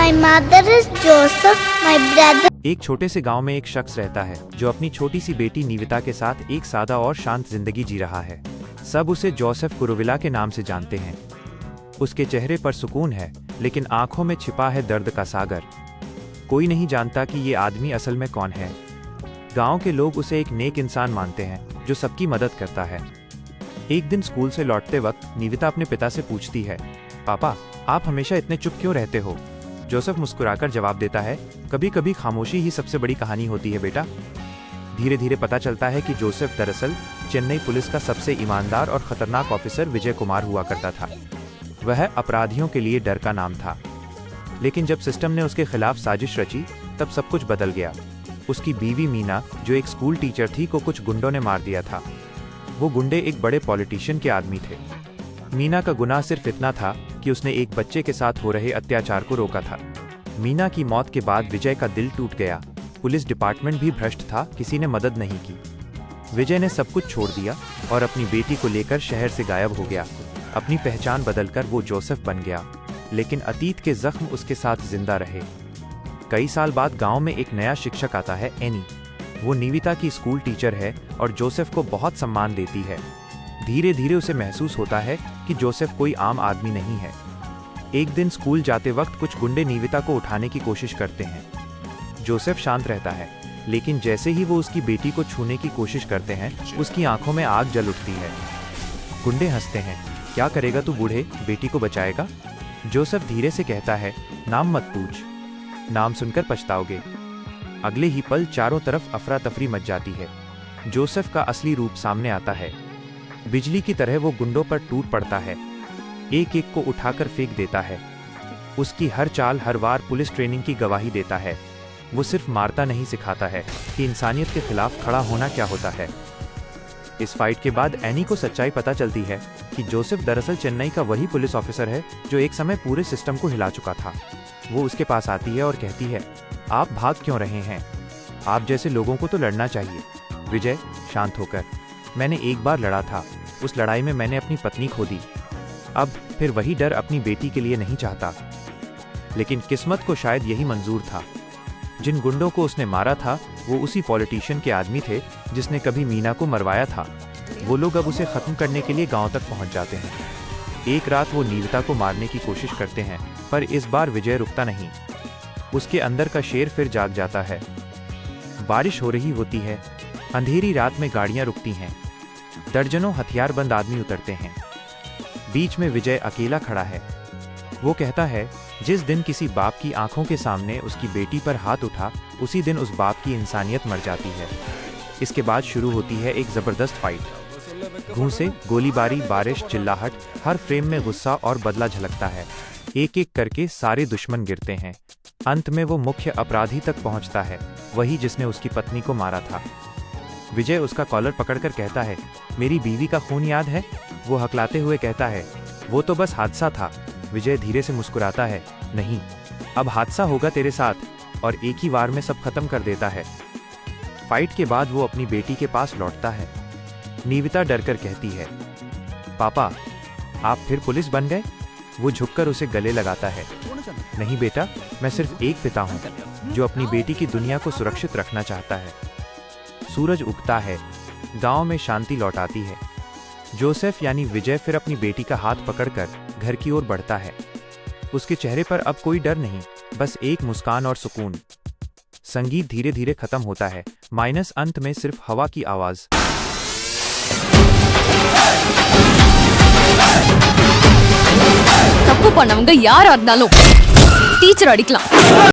My mother is Joseph. My brother. एक छोटे से गांव में एक शख्स रहता है जो अपनी छोटी सी बेटी निविता के साथ एक सादा और शांत जिंदगी जी रहा है। सब उसे जोसेफ कुरुविला के नाम से जानते हैं। उसके चेहरे पर सुकून है, लेकिन आंखों में छिपा है दर्द का सागर। कोई नहीं जानता कि ये आदमी असल में कौन है। गांव के लोग उसे एक नेक इंसान मानते हैं जो सबकी मदद करता है। एक दिन स्कूल से लौटते वक्त निविता अपने पिता से पूछती है, पापा, आप हमेशा इतने चुप क्यों रहते हो? जोसेफ मुस्कुराकर जवाब देता है, कभी कभी खामोशी ही सबसे बड़ी कहानी होती है बेटा। धीरे धीरे पता चलता है कि जोसेफ दरअसल चेन्नई पुलिस का सबसे ईमानदार और खतरनाक ऑफिसर विजय कुमार हुआ करता था। वह अपराधियों के लिए डर का नाम था। लेकिन जब सिस्टम ने उसके खिलाफ साजिश रची, तब सब कुछ बदल गया। उसकी बीवी मीना, जो एक स्कूल टीचर थी, को कुछ गुंडों ने मार दिया था। वो गुंडे एक बड़े पॉलिटिशियन के आदमी थे। मीना का गुनाह सिर्फ इतना था कि उसने एक बच्चे के साथ हो रहे अत्याचार को रोका था। मीना की मौत के बाद विजय का दिल टूट गया। पुलिस डिपार्टमेंट भी भ्रष्ट था, किसी ने मदद नहीं की। विजय ने सब कुछ छोड़ दिया और अपनी बेटी को लेकर शहर से गायब हो गया। अपनी पहचान बदलकर वो जोसेफ बन गया, लेकिन अतीत के जख्म उसके साथ जिंदा रहे। कई साल बाद गांव में एक नया शिक्षक आता है, एनी। वो निविता की स्कूल टीचर है और जोसेफ को बहुत सम्मान देती है। धीरे धीरे उसे महसूस होता है कि जोसेफ कोई आम आदमी नहीं है। एक दिन स्कूल जाते वक्त कुछ गुंडे निविता को उठाने की कोशिश करते हैं। जोसेफ शांत रहता है, लेकिन जैसे ही वो उसकी बेटी को छूने की कोशिश करते हैं, उसकी आंखों में आग जल उठती है। गुंडे हंसते हैं, क्या करेगा तू बूढ़े, बेटी को बचाएगा? जोसेफ धीरे से कहता है, नाम मत पूछ, नाम सुनकर पछताओगे। अगले ही पल चारों तरफ अफरा तफरी मच जाती है। जोसेफ का असली रूप सामने आता है। बिजली की तरह वो गुंडों पर टूट पड़ता है, एक एक को उठाकर फेंक देता है। उसकी हर चाल हर वार पुलिस ट्रेनिंग की गवाही देता है। वो सिर्फ मारता नहीं, सिखाता है कि इंसानियत के खिलाफ खड़ा होना क्या होता है। इस फाइट के बाद एनी को सच्चाई पता चलती है कि जोसेफ दरअसल चेन्नई का वही पुलिस ऑफिसर है जो एक समय पूरे सिस्टम को हिला चुका था। वो उसके पास आती है और कहती है, आप भाग क्यों रहे हैं? आप जैसे लोगों को तो लड़ना चाहिए। विजय, शांत होकर, मैंने एक बार लड़ा था, उस लड़ाई में मैंने अपनी पत्नी खो दी। अब फिर वही डर अपनी बेटी के लिए नहीं चाहता। लेकिन किस्मत को शायद यही मंजूर था। जिन गुंडों को उसने मारा था, वो उसी पॉलिटिशियन के आदमी थे जिसने कभी मीना को मरवाया था। वो लोग अब उसे खत्म करने के लिए गांव तक पहुंच जाते हैं। एक रात वो निविता को मारने की कोशिश करते हैं, पर इस बार विजय रुकता नहीं। उसके अंदर का शेर फिर जाग जाता है। बारिश हो रही होती है, अंधेरी रात में गाड़ियां रुकती हैं, दर्जनों हथियारबंद आदमी उतरते हैं। बीच में विजय अकेला खड़ा है। वो कहता है, जिस दिन किसी बाप की आंखों के सामने उसकी बेटी पर हाथ उठा, उसी दिन उस बाप की इंसानियत मर जाती है। इसके बाद शुरू होती है एक जबरदस्त फाइट। घूंसे, गोलीबारी, बारिश, चिल्लाहट, हर फ्रेम में गुस्सा और बदला झलकता है। एक एक करके सारे दुश्मन गिरते हैं। अंत में वो मुख्य अपराधी तक पहुंचता है, वही जिसने उसकी पत्नी को मारा था। विजय उसका कॉलर पकड़कर कहता है, मेरी बीवी का खून याद है? वो हकलाते हुए कहता है, वो तो बस हादसा था। विजय धीरे से मुस्कुराता है, नहीं, अब हादसा होगा तेरे साथ, और एक ही वार में सब खत्म कर देता है। फाइट के बाद वो अपनी बेटी के पास लौटता है। निविता डरकर कहती है, पापा, आप फिर पुलिस बन गए? वो झुककर उसे गले लगाता है, नहीं बेटा, मैं सिर्फ एक पिता हूँ जो अपनी बेटी की दुनिया को सुरक्षित रखना चाहता है। सूरज उगता है, गांव में शांति लौट आती है। जोसेफ यानी विजय फिर अपनी बेटी का हाथ पकड़कर घर की ओर बढ़ता है। उसके चेहरे पर अब कोई डर नहीं, बस एक मुस्कान और सुकून। संगीत धीरे धीरे खत्म होता है, माइनस अंत में सिर्फ हवा की आवाज। தப்பு பண்ணவங்க யாரா இருந்தாலும் டீச்சர் அடிக்கலாம்.